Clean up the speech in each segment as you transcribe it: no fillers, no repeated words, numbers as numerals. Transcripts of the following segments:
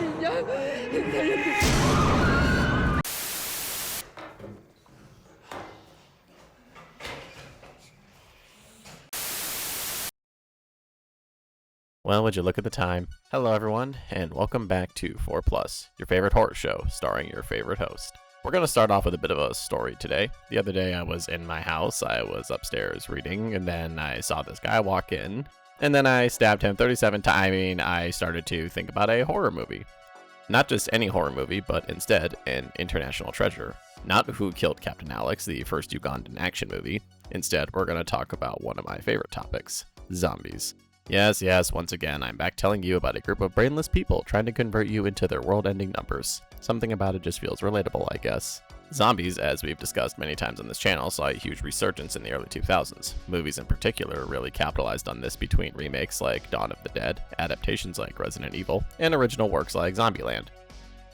niña. En serio. Well, would you look at the time? Hello everyone, and welcome back to 4+, your favorite horror show, starring your favorite host. We're going to start off with a bit of a story today. The other day I was in my house, I was upstairs reading, and then I saw this guy walk in, and then I stabbed him 37 times. I mean, I started to think about a horror movie. Not just any horror movie, but instead an international treasure. Not Who Killed Captain Alex, the first Ugandan action movie. Instead, we're going to talk about one of my favorite topics, zombies. Yes, once again, I'm back telling you about a group of brainless people trying to convert you into their world-ending numbers. Something about it just feels relatable, I guess. Zombies, as we've discussed many times on this channel, saw a huge resurgence in the early 2000s. Movies in particular really capitalized on this between remakes like Dawn of the Dead, adaptations like Resident Evil, and original works like Zombieland.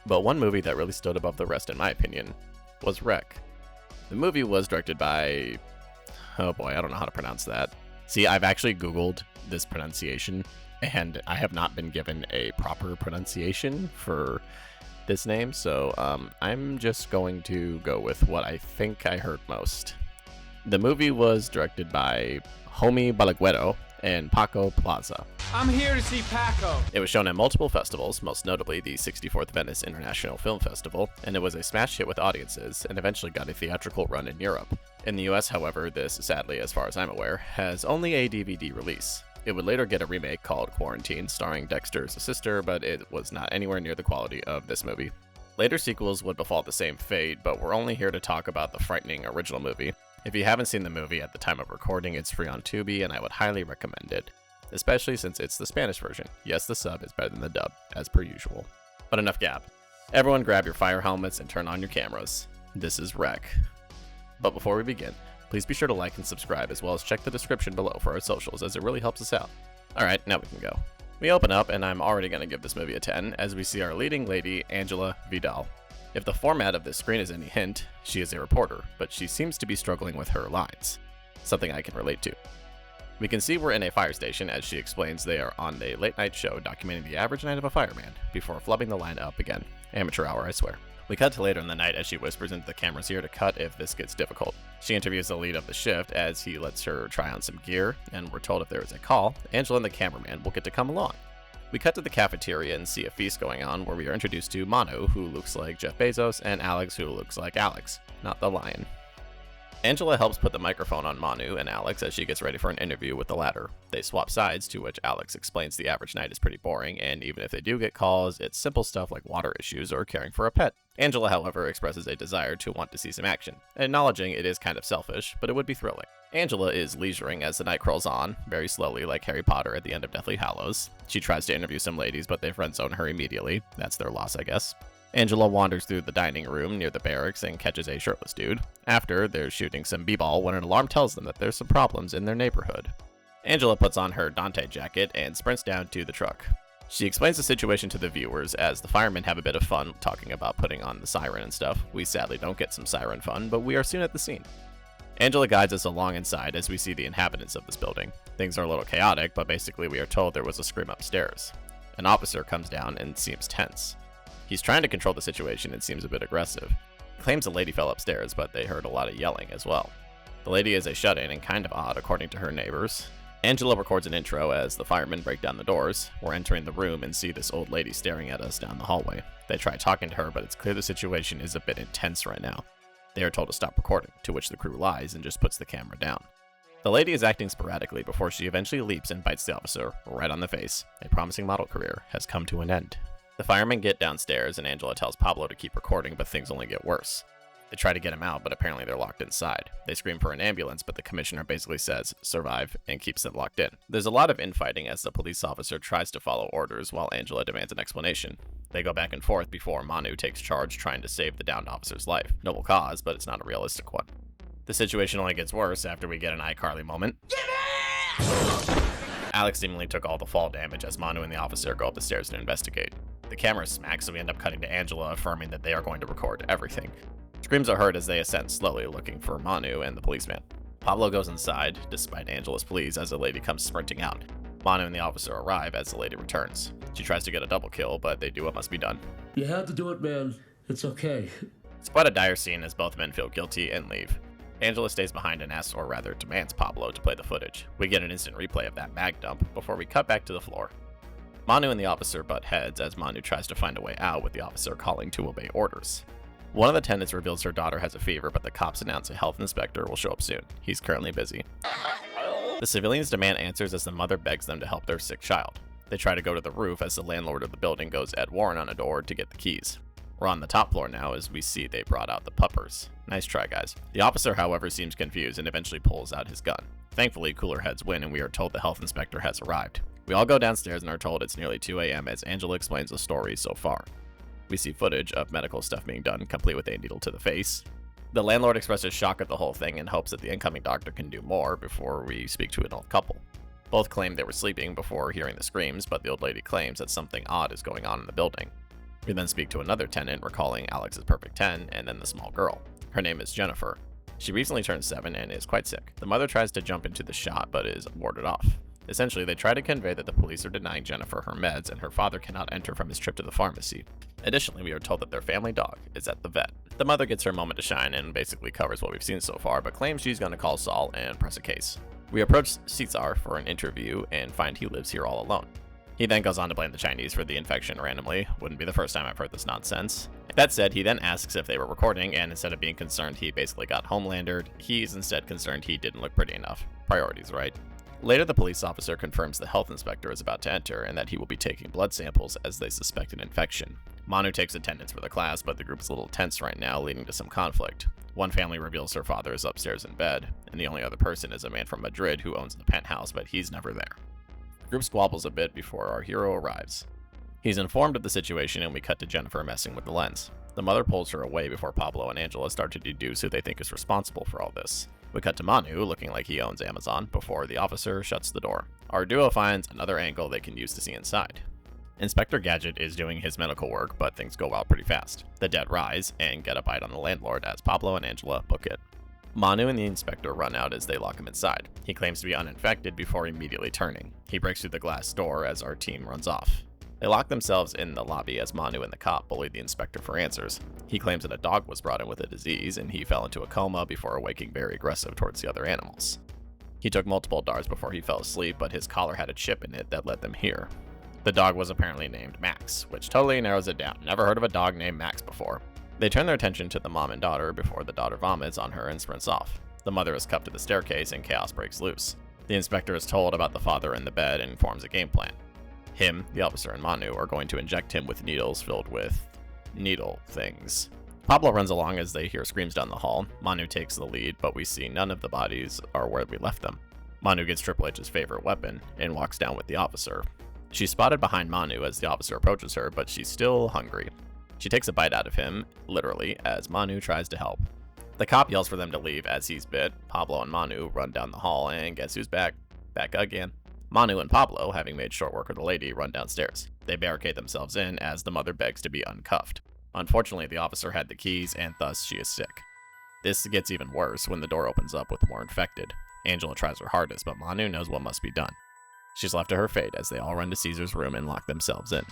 But one movie that really stood above the rest in my opinion was Wreck. The movie was directed by... oh boy, I don't know how to pronounce that. See, I've actually Googled this pronunciation, and I have not been given a proper pronunciation for this name, so I'm just going to go with what I think I heard most. The movie was directed by Homie Balaguero and Paco Plaza. I'm here to see Paco. It was shown at multiple festivals, most notably the 64th Venice International Film Festival, and it was a smash hit with audiences and eventually got a theatrical run in Europe. In the US, however, this, sadly as far as I'm aware, has only a DVD release. It would later get a remake called Quarantine, starring Dexter's sister, but it was not anywhere near the quality of this movie. Later sequels would befall the same fate, but we're only here to talk about the frightening original movie. If you haven't seen the movie at the time of recording, it's free on Tubi, and I would highly recommend it, especially since it's the Spanish version. Yes, the sub is better than the dub, as per usual. But enough gab. Everyone grab your fire helmets and turn on your cameras. This is Wreck. But before we begin, please be sure to like and subscribe, as well as check the description below for our socials, as it really helps us out. Alright, now we can go. We open up, and I'm already going to give this movie a 10, as we see our leading lady, Angela Vidal. If the format of this screen is any hint, she is a reporter, but she seems to be struggling with her lines. Something I can relate to. We can see we're in a fire station, as she explains they are on a late night show documenting the average night of a fireman, before flubbing the line up again. Amateur hour, I swear. We cut to later in the night as she whispers into the camera's ear to cut if this gets difficult. She interviews the lead of the shift as he lets her try on some gear, and we're told if there is a call, Angela and the cameraman will get to come along. We cut to the cafeteria and see a feast going on where we are introduced to Manu, who looks like Jeff Bezos, and Alex, who looks like Alex, not the lion. Angela helps put the microphone on Manu and Alex as she gets ready for an interview with the latter. They swap sides, to which Alex explains the average night is pretty boring, and even if they do get calls, it's simple stuff like water issues or caring for a pet. Angela, however, expresses a desire to want to see some action, acknowledging it is kind of selfish, but it would be thrilling. Angela is leisuring as the night crawls on, very slowly like Harry Potter at the end of Deathly Hallows. She tries to interview some ladies, but they friend-zone her immediately. That's their loss, I guess. Angela wanders through the dining room near the barracks and catches a shirtless dude. After, they're shooting some b-ball when an alarm tells them that there's some problems in their neighborhood. Angela puts on her Dante jacket and sprints down to the truck. She explains the situation to the viewers as the firemen have a bit of fun talking about putting on the siren and stuff. We sadly don't get some siren fun, but we are soon at the scene. Angela guides us along inside as we see the inhabitants of this building. Things are a little chaotic, but basically we are told there was a scream upstairs. An officer comes down and seems tense. He's trying to control the situation and seems a bit aggressive. He claims a lady fell upstairs, but they heard a lot of yelling as well. The lady is a shut-in and kind of odd according to her neighbors. Angela records an intro as the firemen break down the doors. We're entering the room and see this old lady staring at us down the hallway. They try talking to her, but it's clear the situation is a bit intense right now. They are told to stop recording, to which the crew lies and just puts the camera down. The lady is acting sporadically before she eventually leaps and bites the officer right on the face. A promising model career has come to an end. The firemen get downstairs and Angela tells Pablo to keep recording, but things only get worse. They try to get him out, but apparently they're locked inside. They scream for an ambulance, but the commissioner basically says, survive, and keeps them locked in. There's a lot of infighting as the police officer tries to follow orders while Angela demands an explanation. They go back and forth before Manu takes charge trying to save the downed officer's life. Noble cause, but it's not a realistic one. The situation only gets worse after we get an iCarly moment. Alex seemingly took all the fall damage as Manu and the officer go up the stairs to investigate. The camera smacks, so we end up cutting to Angela affirming that they are going to record everything. Screams are heard as they ascend slowly, looking for Manu and the policeman. Pablo goes inside, despite Angela's pleas, as a lady comes sprinting out. Manu and the officer arrive as the lady returns. She tries to get a double kill, but they do what must be done. You had to do it, man. It's okay. It's quite a dire scene as both men feel guilty and leave. Angela stays behind and asks, or rather demands, Pablo to play the footage. We get an instant replay of that mag dump before we cut back to the floor. Manu and the officer butt heads as Manu tries to find a way out with the officer calling to obey orders. One of the tenants reveals her daughter has a fever, but the cops announce a health inspector will show up soon. He's currently busy. The civilians demand answers as the mother begs them to help their sick child. They try to go to the roof as the landlord of the building goes Ed Warren on a door to get the keys. We're on the top floor now as we see they brought out the puppers. Nice try, guys. The officer, however, seems confused and eventually pulls out his gun. Thankfully, cooler heads win and we are told the health inspector has arrived. We all go downstairs and are told it's nearly 2 a.m. as Angela explains the story so far. We see footage of medical stuff being done, complete with a needle to the face. The landlord expresses shock at the whole thing and hopes that the incoming doctor can do more before we speak to an old couple. Both claim they were sleeping before hearing the screams, but the old lady claims that something odd is going on in the building. We then speak to another tenant, recalling Alex's perfect 10, and then the small girl. Her name is Jennifer. She recently turned 7 and is quite sick. The mother tries to jump into the shot, but is warded off. Essentially, they try to convey that the police are denying Jennifer her meds and her father cannot enter from his trip to the pharmacy. Additionally, we are told that their family dog is at the vet. The mother gets her moment to shine and basically covers what we've seen so far, but claims she's going to call Saul and press a case. We approach Cesar for an interview and find he lives here all alone. He then goes on to blame the Chinese for the infection randomly. Wouldn't be the first time I've heard this nonsense. That said, he then asks if they were recording, and instead of being concerned he basically got homelandered, he's instead concerned he didn't look pretty enough. Priorities, right? Later, the police officer confirms the health inspector is about to enter and that he will be taking blood samples as they suspect an infection. Manu takes attendance for the class, but the group is a little tense right now, leading to some conflict. One family reveals her father is upstairs in bed, and the only other person is a man from Madrid who owns the penthouse, but he's never there. The group squabbles a bit before our hero arrives. He's informed of the situation and we cut to Jennifer messing with the lens. The mother pulls her away before Pablo and Angela start to deduce who they think is responsible for all this. We cut to Manu, looking like he owns Amazon, before the officer shuts the door. Our duo finds another angle they can use to see inside. Inspector Gadget is doing his medical work, but things go out pretty fast. The dead rise and get a bite on the landlord as Pablo and Angela book it. Manu and the inspector run out as they lock him inside. He claims to be uninfected before immediately turning. He breaks through the glass door as our team runs off. They lock themselves in the lobby as Manu and the cop bully the inspector for answers. He claims that a dog was brought in with a disease and he fell into a coma before awaking very aggressive towards the other animals. He took multiple DARs before he fell asleep, but his collar had a chip in it that led them here. The dog was apparently named Max, which totally narrows it down. Never heard of a dog named Max before. They turn their attention to the mom and daughter before the daughter vomits on her and sprints off. The mother is cuffed to the staircase and chaos breaks loose. The inspector is told about the father in the bed and forms a game plan. Him, the officer, and Manu are going to inject him with needles filled with needle things. Pablo runs along as they hear screams down the hall. Manu takes the lead, but we see none of the bodies are where we left them. Manu gets Triple H's favorite weapon and walks down with the officer. She's spotted behind Manu as the officer approaches her, but she's still hungry. She takes a bite out of him, literally, as Manu tries to help. The cop yells for them to leave as he's bit. Pablo and Manu run down the hall, and guess who's back? Back again. Manu and Pablo, having made short work of the lady, run downstairs. They barricade themselves in as the mother begs to be uncuffed. Unfortunately, the officer had the keys, and thus she is sick. This gets even worse when the door opens up with more infected. Angela tries her hardest, but Manu knows what must be done. She's left to her fate as they all run to Caesar's room and lock themselves in.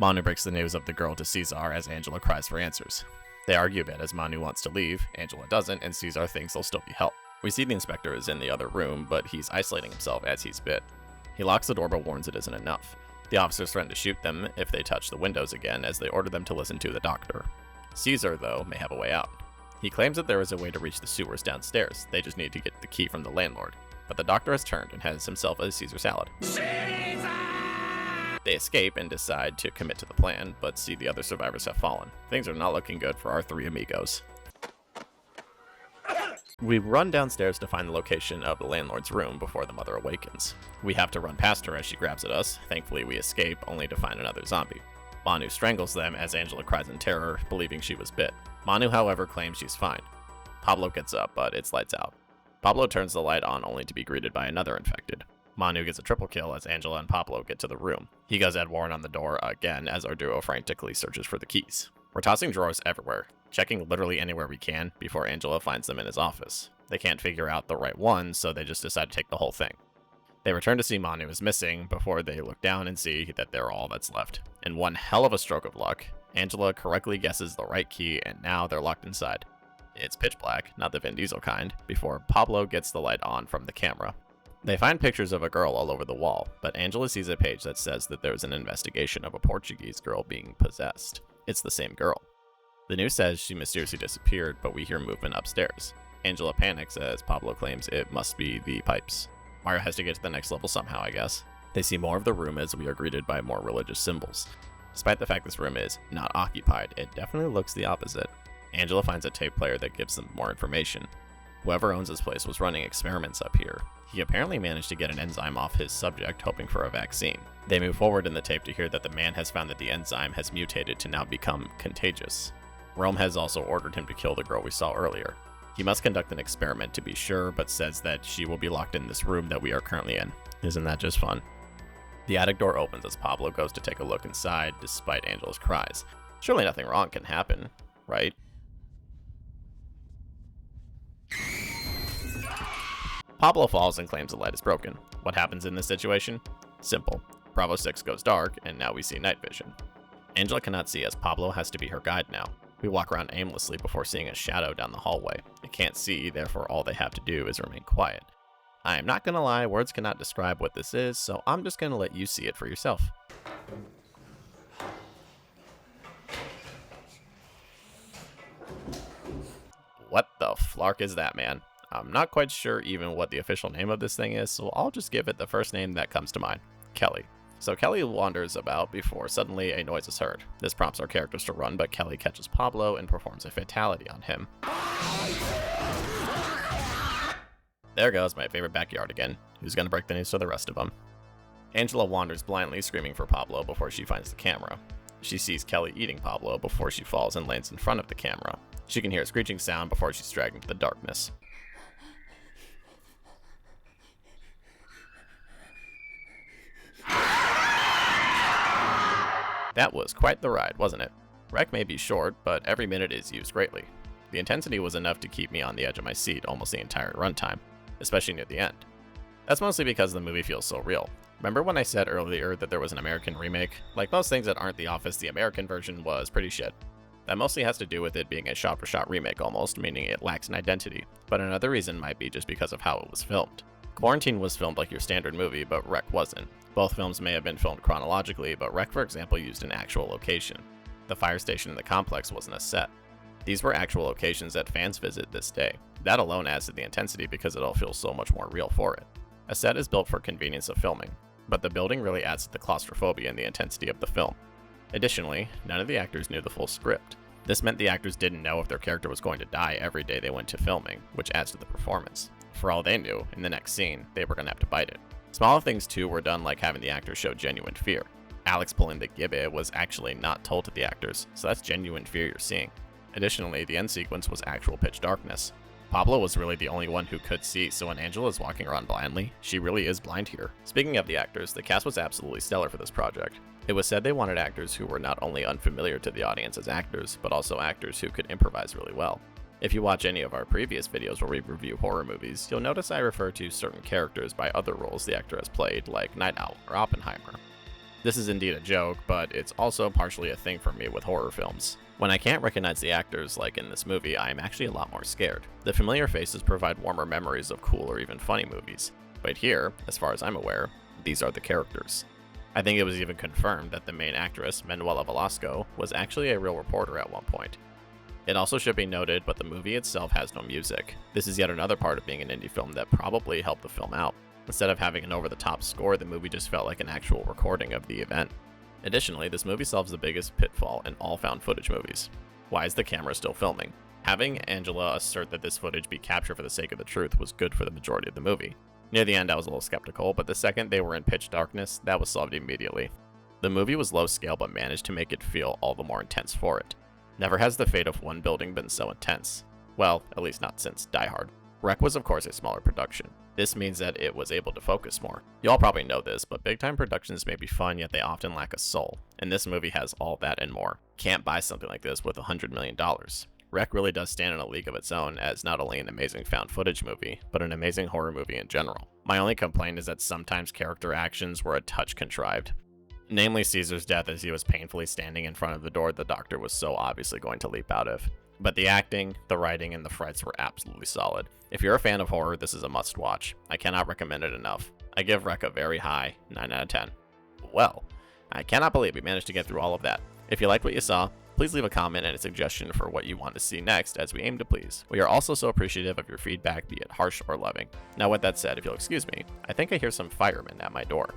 Manu breaks the news of the girl to Cesar as Angela cries for answers. They argue a bit as Manu wants to leave, Angela doesn't, and Cesar thinks there'll still be help. We see the inspector is in the other room, but he's isolating himself as he's bit. He locks the door but warns it isn't enough. The officers threaten to shoot them if they touch the windows again as they order them to listen to the doctor. Caesar, though, may have a way out. He claims that there is a way to reach the sewers downstairs, they just need to get the key from the landlord. But the doctor has turned and has himself a Caesar salad. Caesar! They escape and decide to commit to the plan, but see the other survivors have fallen. Things are not looking good for our three amigos. We run downstairs to find the location of the landlord's room before the mother awakens. We have to run past her as she grabs at us. Thankfully, we escape, only to find another zombie. Manu strangles them as Angela cries in terror, believing she was bit. Manu, however, claims she's fine. Pablo gets up, but it's lights out. Pablo turns the light on only to be greeted by another infected. Manu gets a triple kill as Angela and Pablo get to the room. He goes Ed Warren on the door again as our duo frantically searches for the keys. We're tossing drawers everywhere, checking literally anywhere we can before Angela finds them in his office. They can't figure out the right one, so they just decide to take the whole thing. They return to see Manu is missing before they look down and see that they're all that's left. In one hell of a stroke of luck, Angela correctly guesses the right key and now they're locked inside. It's pitch black, not the Vin Diesel kind, before Pablo gets the light on from the camera. They find pictures of a girl all over the wall, but Angela sees a page that says that there's an investigation of a Portuguese girl being possessed. It's the same girl. The news says she mysteriously disappeared, but we hear movement upstairs. Angela panics as Pablo claims it must be the pipes. Mario has to get to the next level somehow, I guess. They see more of the room as we are greeted by more religious symbols. Despite the fact this room is not occupied, it definitely looks the opposite. Angela finds a tape player that gives them more information. Whoever owns this place was running experiments up here. He apparently managed to get an enzyme off his subject, hoping for a vaccine. They move forward in the tape to hear that the man has found that the enzyme has mutated to now become contagious. Rome has also ordered him to kill the girl we saw earlier. He must conduct an experiment to be sure, but says that she will be locked in this room that we are currently in. Isn't that just fun? The attic door opens as Pablo goes to take a look inside, despite Angela's cries. Surely nothing wrong can happen, right? Pablo falls and claims the light is broken. What happens in this situation? Simple. Bravo 6 goes dark, and now we see night vision. Angela cannot see as Pablo has to be her guide now. We walk around aimlessly before seeing a shadow down the hallway. They can't see, therefore all they have to do is remain quiet. I am not gonna lie, words cannot describe what this is, so I'm just gonna let you see it for yourself. What the flark is that, man? I'm not quite sure even what the official name of this thing is, so I'll just give it the first name that comes to mind. Kelly. So Kelly wanders about before suddenly a noise is heard. This prompts our characters to run, but Kelly catches Pablo and performs a fatality on him. There goes my favorite backyard again. Who's gonna break the news to the rest of them? Angela wanders blindly, screaming for Pablo before she finds the camera. She sees Kelly eating Pablo before she falls and lands in front of the camera. She can hear a screeching sound before she's dragged into the darkness. That was quite the ride, wasn't it? Rec may be short, but every minute is used greatly. The intensity was enough to keep me on the edge of my seat almost the entire runtime, especially near the end. That's mostly because the movie feels so real. Remember when I said earlier that there was an American remake? Like most things that aren't The Office, the American version was pretty shit. That mostly has to do with it being a shot-for-shot remake almost, meaning it lacks an identity, but another reason might be just because of how it was filmed. Quarantine was filmed like your standard movie, but Rec wasn't. Both films may have been filmed chronologically, but Rec, for example, used an actual location. The fire station in the complex wasn't a set. These were actual locations that fans visit this day. That alone adds to the intensity because it all feels so much more real for it. A set is built for convenience of filming, but the building really adds to the claustrophobia and the intensity of the film. Additionally, none of the actors knew the full script. This meant the actors didn't know if their character was going to die every day they went to filming, which adds to the performance. For all they knew, in the next scene, they were going to have to bite it. Smaller things too were done, like having the actors show genuine fear. Alex pulling the gibbe was actually not told to the actors, so that's genuine fear you're seeing. Additionally, the end sequence was actual pitch darkness. Pablo was really the only one who could see, so when Angela is walking around blindly, she really is blind here. Speaking of the actors, the cast was absolutely stellar for this project. It was said they wanted actors who were not only unfamiliar to the audience as actors, but also actors who could improvise really well. If you watch any of our previous videos where we review horror movies, you'll notice I refer to certain characters by other roles the actor has played, like Night Owl or Oppenheimer. This is indeed a joke, but it's also partially a thing for me with horror films. When I can't recognize the actors, like in this movie, I'm actually a lot more scared. The familiar faces provide warmer memories of cool or even funny movies. But here, as far as I'm aware, these are the characters. I think it was even confirmed that the main actress, Manuela Velasco, was actually a real reporter at one point. It also should be noted, but the movie itself has no music. This is yet another part of being an indie film that probably helped the film out. Instead of having an over-the-top score, the movie just felt like an actual recording of the event. Additionally, this movie solves the biggest pitfall in all found footage movies. Why is the camera still filming? Having Angela assert that this footage be captured for the sake of the truth was good for the majority of the movie. Near the end I was a little skeptical, but the second they were in pitch darkness, that was solved immediately. The movie was low scale but managed to make it feel all the more intense for it. Never has the fate of one building been so intense. Well, at least not since Die Hard. Rec was of course a smaller production. This means that it was able to focus more. You all probably know this, but big time productions may be fun, yet they often lack a soul. And this movie has all that and more. Can't buy something like this with $100 million. Rec really does stand in a league of its own as not only an amazing found footage movie, but an amazing horror movie in general. My only complaint is that sometimes character actions were a touch contrived. Namely Caesar's death as he was painfully standing in front of the door the doctor was so obviously going to leap out of. But the acting, the writing, and the frights were absolutely solid. If you're a fan of horror, this is a must watch. I cannot recommend it enough. I give Rec a very high 9 out of 10. Well, I cannot believe we managed to get through all of that. If you liked what you saw, please leave a comment and a suggestion for what you want to see next, as we aim to please. We are also so appreciative of your feedback, be it harsh or loving. Now with that said, if you'll excuse me, I think I hear some firemen at my door.